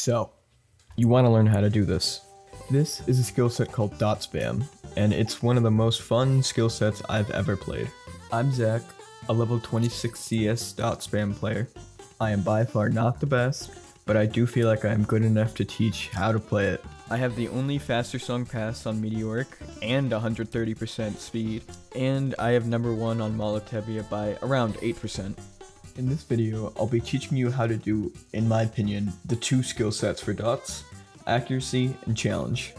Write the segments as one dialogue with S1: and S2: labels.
S1: So, you want to learn how to do this. This is a skill set called DOTSPAM, and it's one of the most fun skill sets I've ever played. I'm Zach, a level 26 CS DOTSPAM player. I am by far not the best, but I do feel like I am good enough to teach how to play it. I have the only faster song pass on Meteoric and 130% speed, and I have number 1 on Molotevia by around 8%. In this video, I'll be teaching you how to do, in my opinion, the 2 skill sets for dots, accuracy and challenge.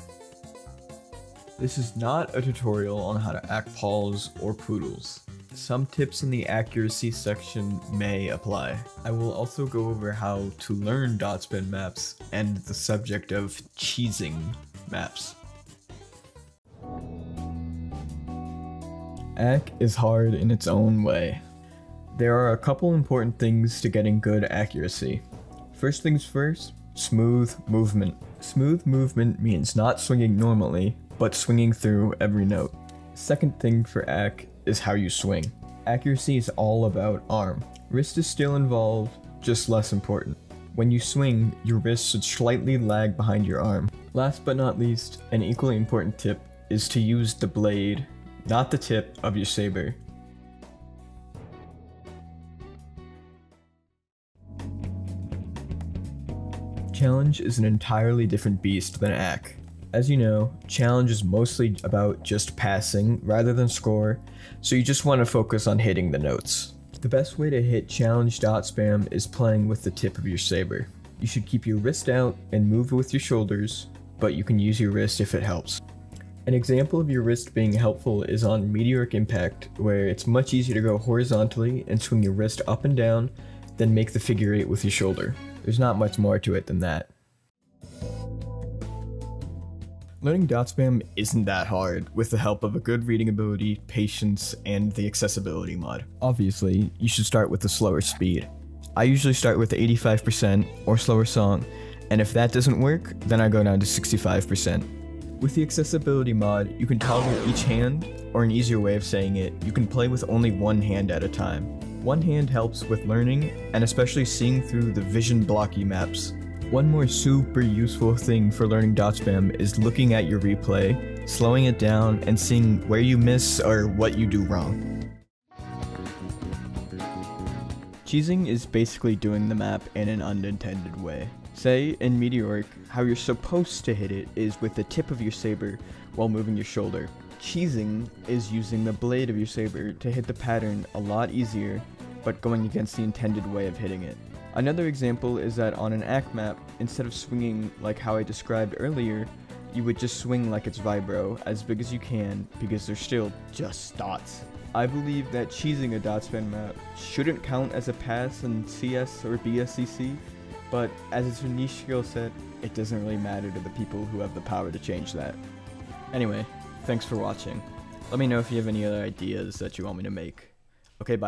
S1: This is not a tutorial on how to act Pauls or Poodles. Some tips in the accuracy section may apply. I will also go over how to learn DOTSPAM maps and the subject of cheesing maps. AC is hard in its own way. There are a couple important things to getting good accuracy. First things first, smooth movement. Smooth movement means not swinging normally, but swinging through every note. Second thing for AC is how you swing. Accuracy is all about arm. Wrist is still involved, just less important. When you swing, your wrist should slightly lag behind your arm. Last but not least, an equally important tip is to use the blade, not the tip of your saber. Challenge is an entirely different beast than AC. As you know, challenge is mostly about just passing rather than score, so you just want to focus on hitting the notes. The best way to hit challenge DOTSPAM is playing with the tip of your saber. You should keep your wrist out and move with your shoulders, but you can use your wrist if it helps. An example of your wrist being helpful is on Meteoric Impact, where it's much easier to go horizontally and swing your wrist up and down than make the figure 8 with your shoulder. There's not much more to it than that. Learning DOTSPAM isn't that hard with the help of a good reading ability, patience, and the accessibility mod. Obviously, you should start with the slower speed. I usually start with 85% or slower song, and if that doesn't work, then I go down to 65%. With the accessibility mod, you can toggle each hand, or an easier way of saying it, you can play with only one hand at a time. One hand helps with learning, and especially seeing through the vision blocky maps. One more super useful thing for learning DOTSPAM is looking at your replay, slowing it down, and seeing where you miss or what you do wrong. Cheesing is basically doing the map in an unintended way. Say, in Meteoric, how you're supposed to hit it is with the tip of your saber while moving your shoulder. Cheesing is using the blade of your saber to hit the pattern a lot easier, but going against the intended way of hitting it. Another example is that on an AC map, instead of swinging like how I described earlier, you would just swing like it's vibro, as big as you can, because they're still just dots. I believe that cheesing a DOTSPAM map shouldn't count as a pass in CS or BSCC, but as it's a niche skill set, it doesn't really matter to the people who have the power to change that. Anyway, thanks for watching. Let me know if you have any other ideas that you want me to make. Okay, bye.